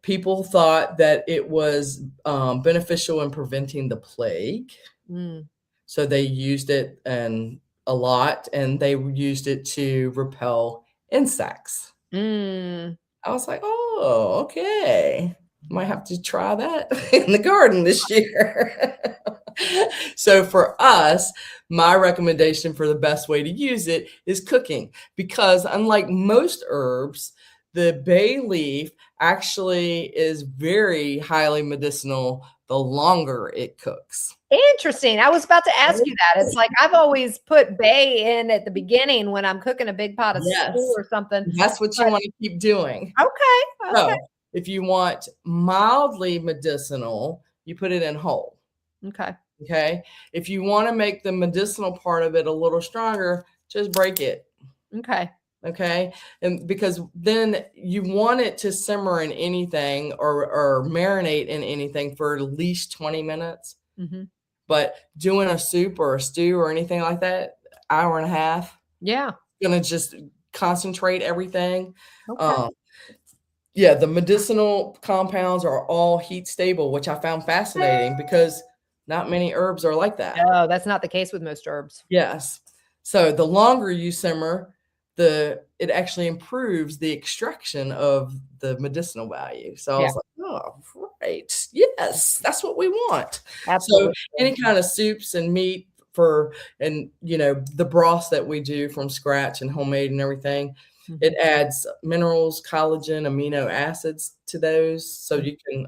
people thought that it was beneficial in preventing the plague. So they used it a lot, and they used it to repel insects. I was like, oh, okay. Might have to try that in the garden this year. So for us, my recommendation for the best way to use it is cooking, because unlike most herbs, the bay leaf actually is very highly medicinal the longer it cooks. Interesting. I was about to ask you that. It's like I've always put bay in at the beginning when I'm cooking a big pot of stew or something. That's what you want to keep doing. Okay. So if you want mildly medicinal, you put it in whole. Okay. If you want to make the medicinal part of it a little stronger, just break it. Okay. And because then you want it to simmer in anything or marinate in anything for at least 20 minutes. But doing a soup or a stew or anything like that, hour and a half. Yeah. Going to just concentrate everything. The medicinal compounds are all heat stable, which I found fascinating because not many herbs are like that. No, that's not the case with most herbs. Yes. So the longer you simmer, it actually improves the extraction of the medicinal value. So I was like, oh, Great. Yes, that's what we want. Absolutely. So any kind of soups and meat and the broth that we do from scratch and homemade and everything, it adds minerals, collagen, amino acids to those. So you can,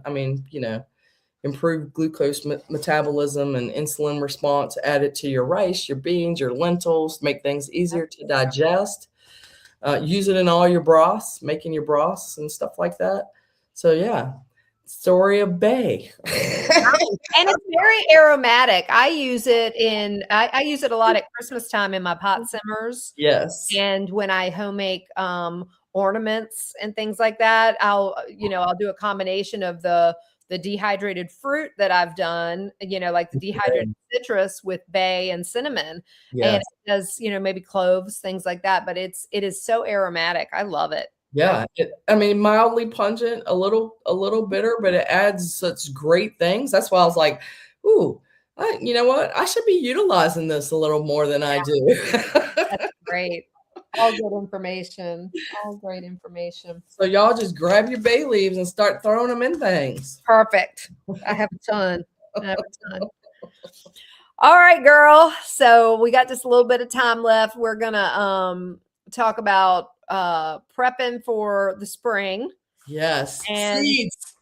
improve glucose metabolism and insulin response, add it to your rice, your beans, your lentils, make things easier to digest. Use it in all your broths, making your broths and stuff like that. So yeah, story of Bay. And it's very aromatic. I use it I use it a lot at Christmas time in my pot simmers. Yes. And when I homemade ornaments and things like that, I'll do a combination of the dehydrated fruit that I've done, like the dehydrated citrus with bay and cinnamon. Yes. And it does, maybe cloves, things like that. But it is so aromatic. I love it. Yeah. Mildly pungent, a little bitter, but it adds such great things. That's why I was like, ooh, you know what? I should be utilizing this a little more than I do. That's great. All good information. All great information. So y'all just grab your bay leaves and start throwing them in things. Perfect. I have a ton. All right, girl. So we got just a little bit of time left. We're gonna talk about prepping for the spring. Yes. And seeds.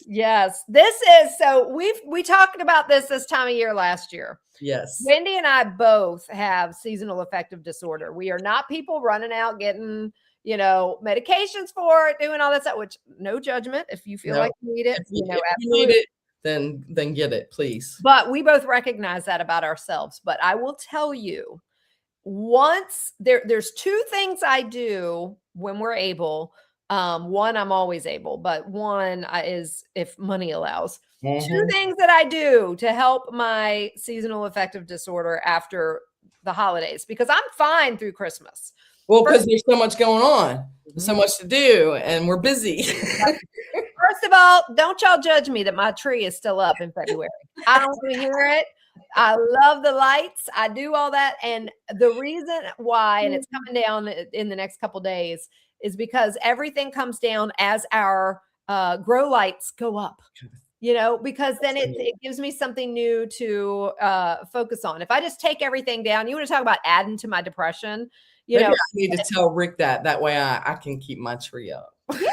Yes. We talked about this time of year last year. Yes. Wendy and I both have seasonal affective disorder. We are not people running out getting, medications for it, doing all that stuff, which no judgment. If you feel like you need it, if you need it, then get it, please. But we both recognize that about ourselves. But I will tell you, once there's two things I do when we're able. One, I'm always able, but one is if money allows. Two things that I do to help my seasonal affective disorder after the holidays, because I'm fine through Christmas. Well, because there's so much going on, so much to do, and we're busy. First of all, don't y'all judge me that my tree is still up in February. I don't hear it. I love the lights. I do all that. And the reason why, and it's coming down in the next couple days, is because everything comes down as our grow lights go up, because then it gives me something new to focus on. If I just take everything down, you want to talk about adding to my depression, Maybe I need to tell Rick that way I can keep my tree up. Yeah.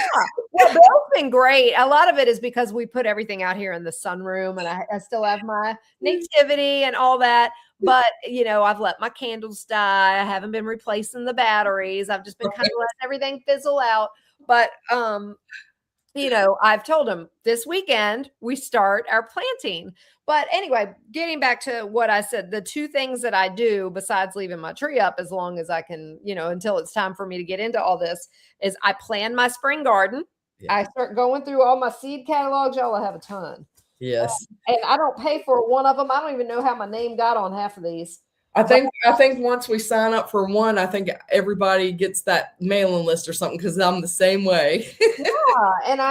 Well, Bill's been great. A lot of it is because we put everything out here in the sunroom, and I still have my nativity and all that. But, I've let my candles die. I haven't been replacing the batteries. I've just been kind of letting everything fizzle out. But, I've told him this weekend we start our planting. But anyway, getting back to what I said, the two things that I do besides leaving my tree up as long as I can, until it's time for me to get into all this, is I plan my spring garden. Yeah. I start going through all my seed catalogs. Y'all, I have a ton. Yes. And I don't pay for one of them. I don't even know how my name got on half of these. I think once we sign up for one, I think everybody gets that mailing list or something, because I'm the same way. Yeah. And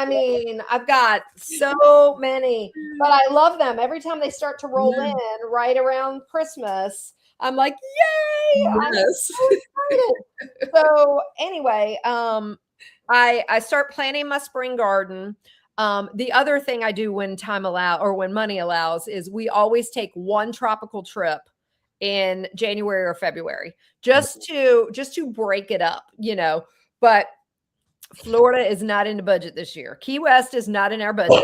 I've got so many, but I love them. Every time they start to roll in right around Christmas, I'm like, yay! Yes. I'm so excited. So anyway, I start planning my spring garden. The other thing I do when money allows is we always take one tropical trip in January or February, just to break it up, but Florida is not in the budget this year. Key West is not in our budget.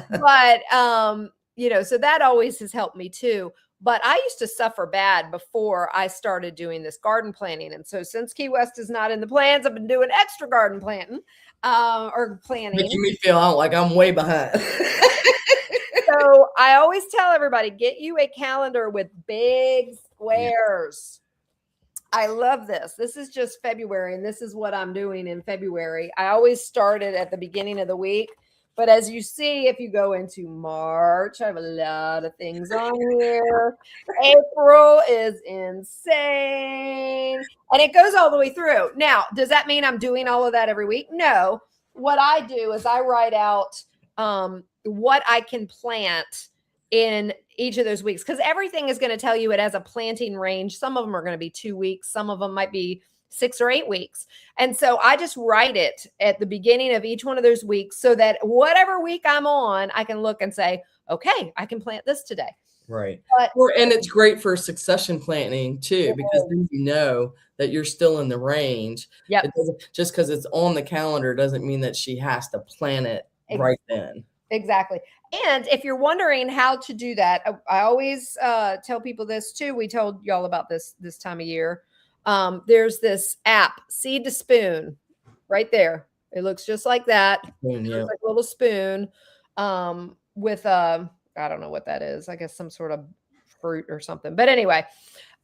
But, so that always has helped me too. But I used to suffer bad before I started doing this garden planting. And so since Key West is not in the plans, I've been doing extra garden planting or planning. Making me feel like I'm way behind. So I always tell everybody, get you a calendar with big squares. I love this. This is just February, and this is what I'm doing in February. I always start it at the beginning of the week. But as you see, if you go into March, I have a lot of things on here. April is insane. And it goes all the way through. Now, does that mean I'm doing all of that every week? No. What I do is I write out what I can plant in each of those weeks, because everything is going to tell you it has a planting range. Some of them are going to be 2 weeks. Some of them might be 6 or 8 weeks. And so I just write it at the beginning of each one of those weeks so that whatever week I'm on, I can look and say, okay, I can plant this today. Right. And it's great for succession planting too, because then you know that you're still in the range. Yep. Just because it's on the calendar doesn't mean that she has to plan it right then. Exactly. And if you're wondering how to do that, I always tell people this too. We told y'all about this time of year. There's this app, Seed to Spoon, right there. It looks just like that. Spoon, yeah. It's like a little spoon with I don't know what that is. I guess some sort of fruit or something. But anyway,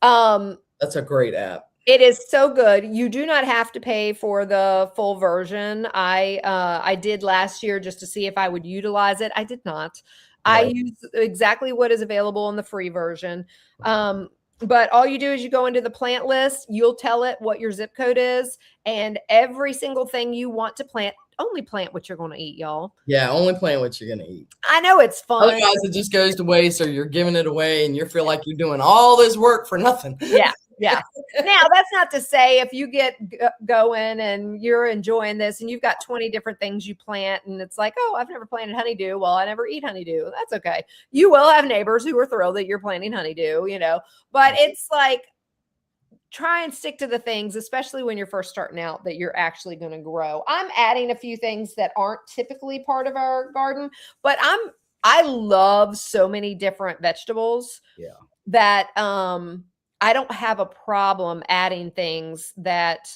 that's a great app. It is so good. You do not have to pay for the full version. I did last year just to see if I would utilize it. I did not. Right. I use exactly what is available in the free version. But all you do is you go into the plant list. You'll tell it what your zip code is, and every single thing you want to plant. Only plant what you're going to eat, y'all. Yeah, only plant what you're going to eat. I know it's fun. Otherwise, it just goes to waste, or you're giving it away, and you feel like you're doing all this work for nothing. Yeah. Yeah. Now, that's not to say if you get going and you're enjoying this and you've got 20 different things you plant and it's like, oh, I've never planted honeydew. Well, I never eat honeydew. That's okay. You will have neighbors who are thrilled that you're planting honeydew, but it's like, try and stick to the things, especially when you're first starting out, that you're actually going to grow. I'm adding a few things that aren't typically part of our garden, but I love so many different vegetables that, I don't have a problem adding things that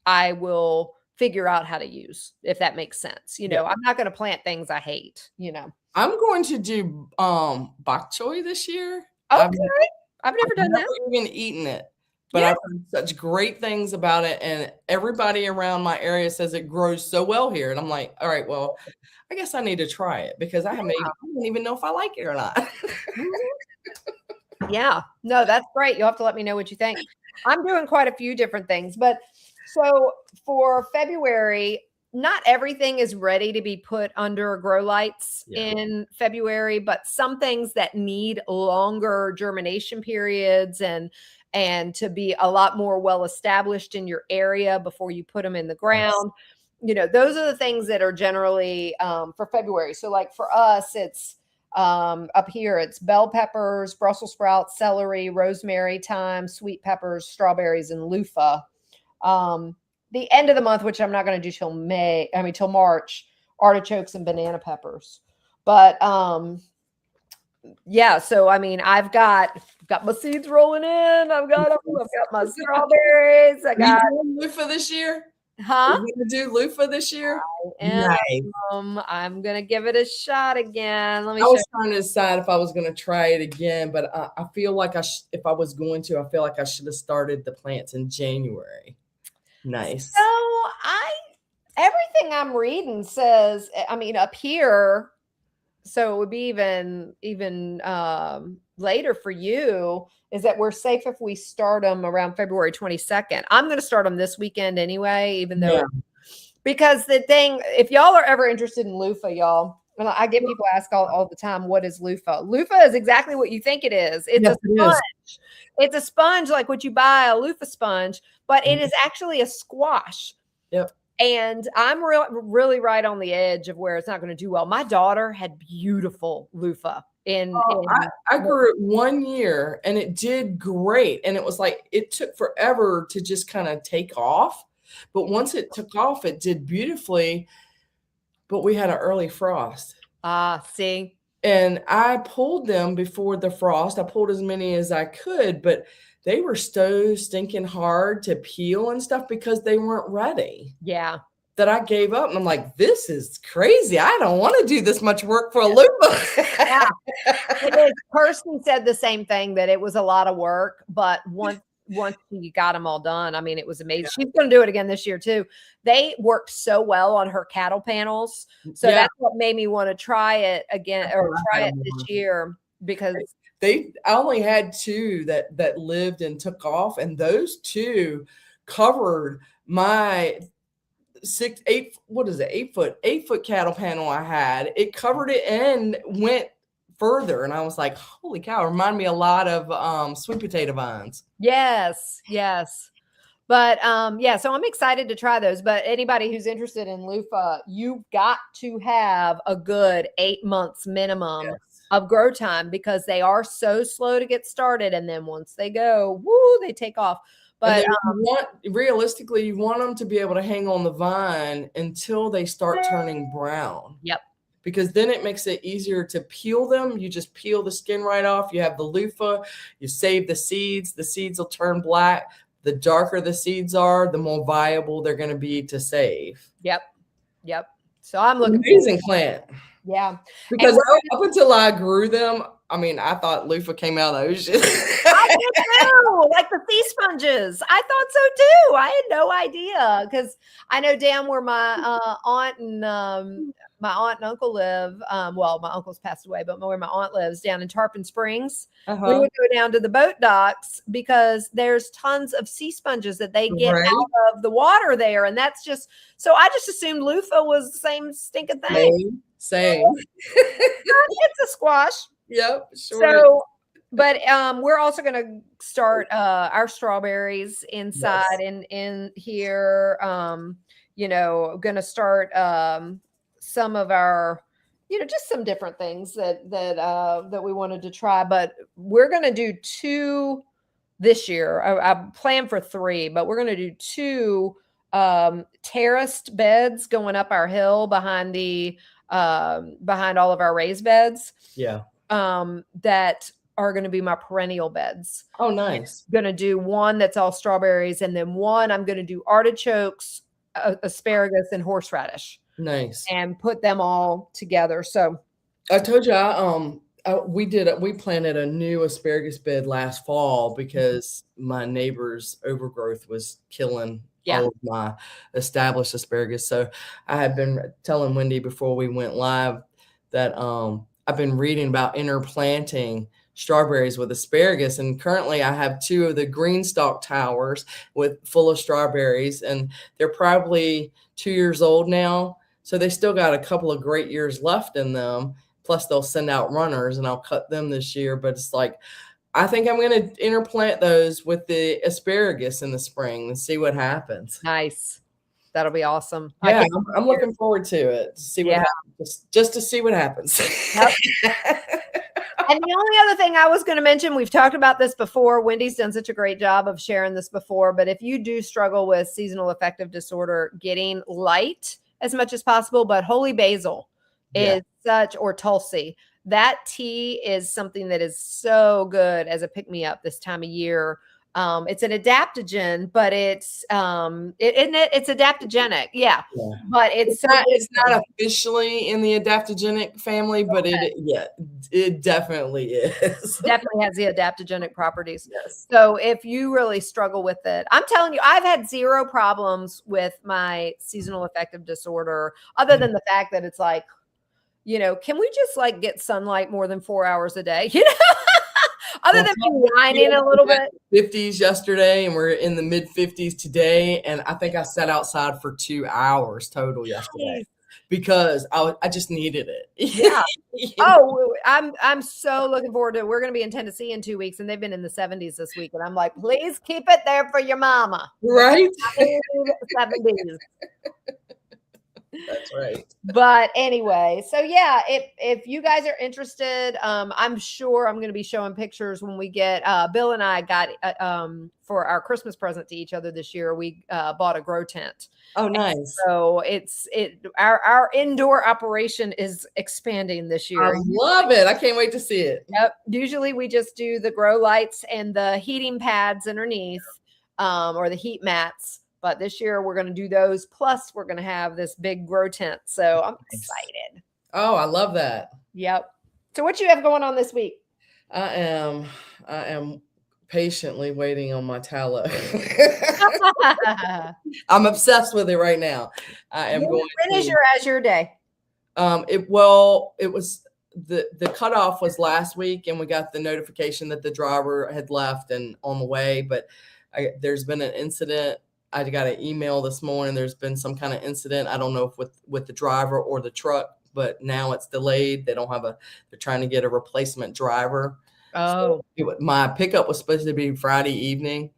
I will figure out how to use, if that makes sense. I'm not going to plant things I hate, I'm going to do bok choy this year. Okay. I've never done that. I've never even eaten it, but I've heard such great things about it. And everybody around my area says it grows so well here. And I'm like, all right, well, I guess I need to try it because I don't even know if I like it or not. Yeah, no, that's great. You'll have to let me know what you think. I'm doing quite a few different things, but so for February, not everything is ready to be put under grow lights in February, but some things that need longer germination periods and to be a lot more well established in your area before you put them in the ground. Those are the things that are generally for February. So like for us, it's up here, it's bell peppers, Brussels sprouts, celery, rosemary, thyme, sweet peppers, strawberries, and loofah. The end of the month, which I'm not going to do till March, artichokes and banana peppers. But so I've got my seeds rolling in. I've got my strawberries. I got loofah this year. Huh? You're going to do loofah this year? Nice. I'm going to give it a shot again. I was trying to decide if I was going to try it again, but I feel like if I was going to, I feel like I should have started the plants in January. Nice. So everything I'm reading says, up here, so it would be even later for you, is that we're safe if we start them around February 22nd. I'm going to start them this weekend anyway, even though, because the thing, if y'all are ever interested in loofah, y'all, and I get people ask all the time, what is loofah? Loofah is exactly what you think it is. It's a sponge. It's a sponge like what you buy, a loofah sponge, but it is actually a squash. Yep. And I'm really right on the edge of where it's not going to do well. My daughter had beautiful loofah. I grew it 1 year and it did great. And it was like, it took forever to just kind of take off. But once it took off, it did beautifully. But we had an early frost. See. And I pulled them before the frost. I pulled as many as I could, but they were so stinking hard to peel and stuff because they weren't ready. Yeah. That I gave up. And I'm like, this is crazy. I don't want to do this much work for a loofah. Yeah. The person said the same thing, that it was a lot of work, but once you got them all done, it was amazing. Yeah. She's going to do it again this year too. They worked so well on her cattle panels. So that's what made me want to try it again, or try it this year, because I only had 2 that lived and took off. And those 2 covered my 8 foot cattle panel I had. It covered it and went further. And I was like, holy cow, it reminded me a lot of sweet potato vines. Yes. But yeah, so I'm excited to try those. But anybody who's interested in loofah, you've got to have a good 8 months minimum of grow time, because they are so slow to get started. And then once they go, woo, they take off. But realistically, you want them to be able to hang on the vine until they start turning brown. Yep. Because then it makes it easier to peel them. You just peel the skin right off. You have the loofah. You save the seeds. The seeds will turn black. The darker the seeds are, the more viable they're going to be to save. Yep. So I'm looking. Amazing plant. Yeah. Because up until I grew them, I mean, I thought loofah came out of the ocean. I did too, like the sea sponges. I thought so too. I had no idea, because I know down where my aunt and uncle live. Well, my uncle's passed away, but where my aunt lives, down in Tarpon Springs, we would go down to the boat docks because there's tons of sea sponges that they get out of the water there, and that's just so. I just assumed loofah was the same stinking thing. Same. It's a squash. Yep. Sure. So, but we're also going to start our strawberries inside in here. Going to start some of our, just some different things that we wanted to try. But we're going to do 2 this year. I planned for 3, but we're going to do 2 terraced beds going up our hill behind all of our raised beds. Yeah. That are going to be my perennial beds. Oh, nice. I'm going to do one that's all strawberries, and then one I'm going to do artichokes, asparagus, and horseradish. Nice. And put them all together. So I told you, we planted a new asparagus bed last fall because my neighbor's overgrowth was killing all of my established asparagus. So I had been telling Wendy before we went live that I've been reading about interplanting strawberries with asparagus, and currently I have 2 of the green stalk towers full of strawberries, and they're probably 2 years old now, so they still got a couple of great years left in them. Plus they'll send out runners, and I'll cut them this year. But it's like, I think I'm going to interplant those with the asparagus in the spring and see what happens. Nice. That'll be awesome. Yeah, I'm looking forward to it, to see what happens, just to see what happens. Yep. And the only other thing I was going to mention, we've talked about this before. Wendy's done such a great job of sharing this before, but if you do struggle with seasonal affective disorder, getting light as much as possible, but holy basil is or Tulsi. That tea is something that is so good as a pick-me-up this time of year. It's an adaptogen, but it's adaptogenic. Yeah. But it's not officially in the adaptogenic family, but it definitely is. Definitely has the adaptogenic properties. Yes. So if you really struggle with it, I'm telling you, I've had 0 problems with my seasonal affective disorder, other than the fact that it's like, can we just like get sunlight more than 4 hours a day? Other than me whining a little bit. 50s yesterday, and we're in the mid 50s today. And I think I sat outside for 2 hours total yesterday because I just needed it. Yeah. Oh, I'm so looking forward to it. We're going to be in Tennessee in 2 weeks, and they've been in the 70s this week. And I'm like, please keep it there for your mama. Right. 70s. That's right. But anyway, so yeah, if you guys are interested, I'm sure I'm going to be showing pictures when we get, Bill and I got, for our Christmas present to each other this year, we bought a grow tent. Oh, nice. And so our indoor operation is expanding this year. I love it. I can't wait to see it. Yep. Usually we just do the grow lights and the heating pads underneath, or the heat mats. But this year we're going to do those. Plus we're going to have this big grow tent. So I'm excited. Oh, I love that. Yep. So what you have going on this week? I am patiently waiting on my tallow. I'm obsessed with it right now. I am going. When is your Azure Day? It was the cutoff was last week, and we got the notification that the driver had left and on the way. But there's been an incident. I got an email this morning. There's been some kind of incident. I don't know if with the driver or the truck, but now it's delayed. They don't have they're trying to get a replacement driver. Oh, So my pickup was supposed to be Friday evening.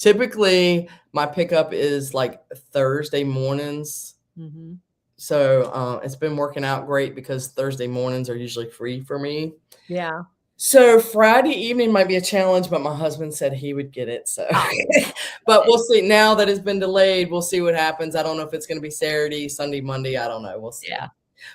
Typically, my pickup is like Thursday mornings. Mm-hmm. So it's been working out great because Thursday mornings are usually free for me. Yeah. So Friday evening might be a challenge, but my husband said he would get it. So, but we'll see. Now that it's been delayed, we'll see what happens. I don't know if it's going to be Saturday, Sunday, Monday. I don't know. We'll see. Yeah.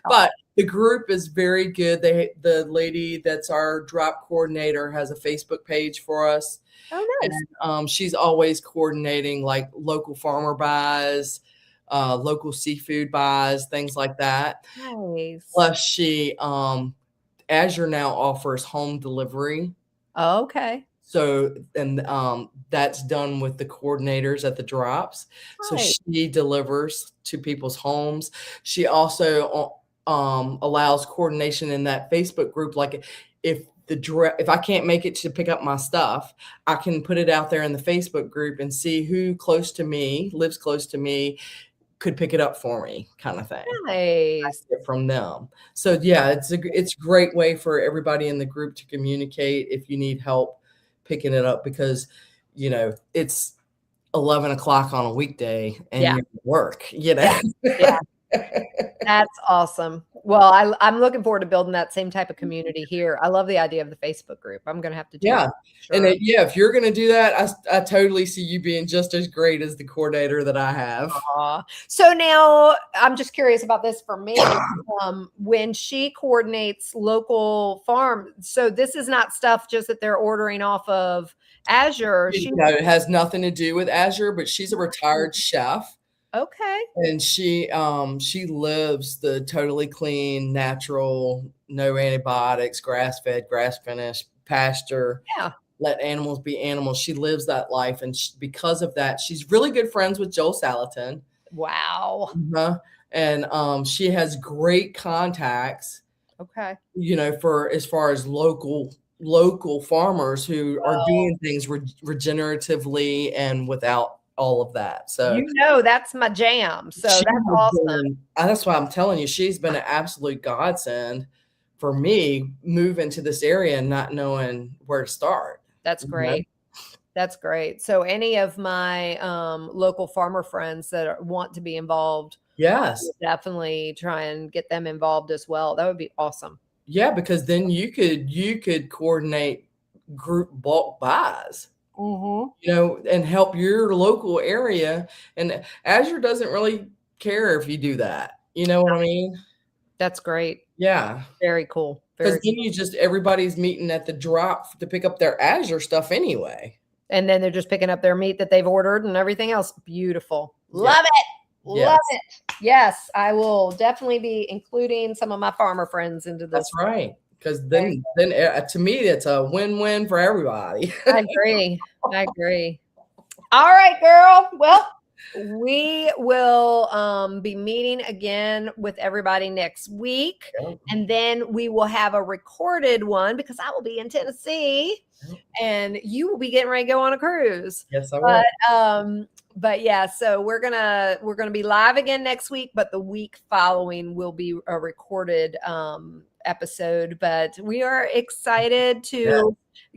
But the group is very good. The lady that's our drop coordinator has a Facebook page for us. Oh, nice. And she's always coordinating like local farmer buys, local seafood buys, things like that. Nice. Plus she Azure now offers home delivery. Oh, okay. So, and that's done with the coordinators at the drops. So she delivers to people's homes. She also allows coordination in that Facebook group. Like if I can't make it to pick up my stuff, I can put it out there in the Facebook group and see who lives close to me, could pick it up for me, kind of thing. Nice. From them. So yeah, it's a great way for everybody in the group to communicate if you need help picking it up, because it's 11 o'clock on a weekday and you're at work. Yeah. That's awesome. Well, I'm looking forward to building that same type of community here. I love the idea of the Facebook group. I'm going to have to do that. Sure. And if you're going to do that, I totally see you being just as great as the coordinator that I have. So now I'm just curious about this for me. When she coordinates local farm, so this is not stuff just that they're ordering off of Azure. It has nothing to do with Azure, but she's a retired chef. Okay. And she lives the totally clean, natural, no antibiotics, grass-fed, grass-finished, pasture. Yeah. Let animals be animals. She lives that life. And because of that, she's really good friends with Joel Salatin. Wow. And she has great contacts. Okay. For as far as local farmers who are doing things regeneratively and without all of that. So that's my jam. So that's awesome. That's why I'm telling you, she's been an absolute godsend for me moving to this area and not knowing where to start. That's great. That's great. So any of my local farmer friends that want to be involved, yes, definitely try and get them involved as well. That would be awesome. Yeah, because then you could coordinate group bulk buys. And help your local area. And Azure doesn't really care if you do that. You know what I mean? That's great. Yeah. Very cool. Because then everybody's meeting at the drop to pick up their Azure stuff anyway. And then they're just picking up their meat that they've ordered and everything else. Beautiful. Love it. Love it. Yes, I will definitely be including some of my farmer friends into this. That's right. Because then to me, it's a win-win for everybody. I agree. All right, girl. Well, we will be meeting again with everybody next week. And then we will have a recorded one because I will be in Tennessee and you will be getting ready to go on a cruise. Yes, I will. But yeah, so we're gonna be live again next week, but the week following will be a recorded episode. But we are excited to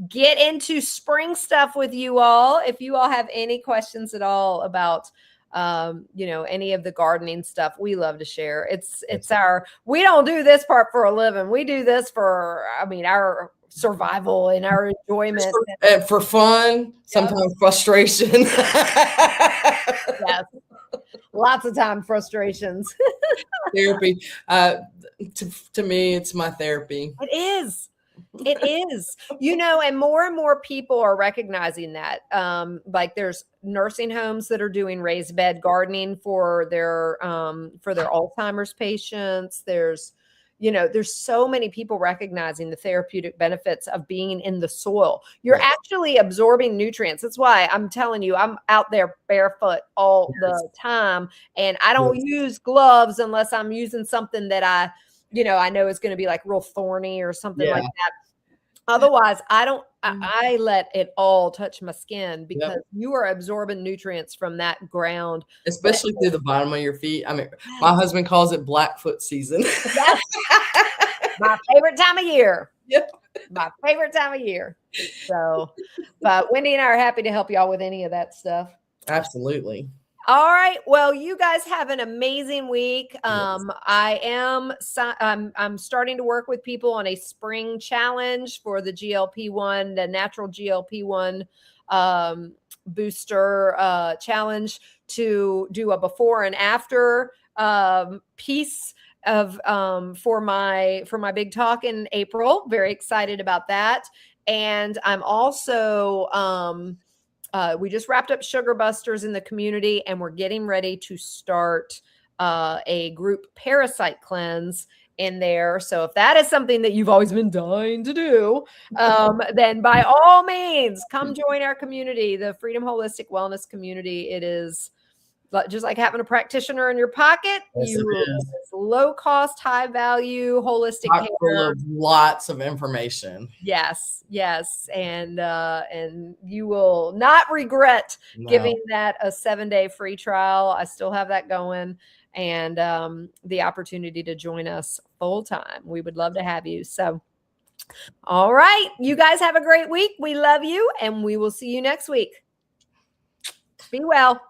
get into spring stuff with you all. If you all have any questions at all about any of the gardening stuff, we love to share. We don't do this part for a living. We do this for our survival and our enjoyment and for fun, sometimes frustration. Yes, lots of time frustrations. Therapy. To me, it's my therapy. It is. And more people are recognizing that. Like there's nursing homes that are doing raised bed gardening for their Alzheimer's patients. There's so many people recognizing the therapeutic benefits of being in the soil. You're actually absorbing nutrients. That's why I'm telling you, I'm out there barefoot all the time. And I don't use gloves unless I'm using something that I know is going to be like real thorny or something like that. Otherwise, I let it all touch my skin because you are absorbing nutrients from that ground. Especially through the bottom of your feet. I mean, my husband calls it Blackfoot season. That's my favorite time of year. Yep. My favorite time of year. So, but Wendy and I are happy to help y'all with any of that stuff. Absolutely. All right. Well, you guys have an amazing week. Yes. I'm starting to work with people on a spring challenge for the GLP-1, the natural GLP-1 booster challenge, to do a before and after piece of for my big talk in April. Very excited about that. And I'm also we just wrapped up Sugar Busters in the community, and we're getting ready to start a group parasite cleanse in there. So if that is something that you've always been dying to do, then by all means, come join our community, the Freedom Holistic Wellness community. It is just like having a practitioner in your pocket. Yes, it is. It's low cost, high value, holistic Chock care. full of lots of information. Yes, and you will not regret giving that a 7-day free trial. I still have that going, and the opportunity to join us full time. We would love to have you. So, all right, you guys have a great week. We love you, and we will see you next week. Be well.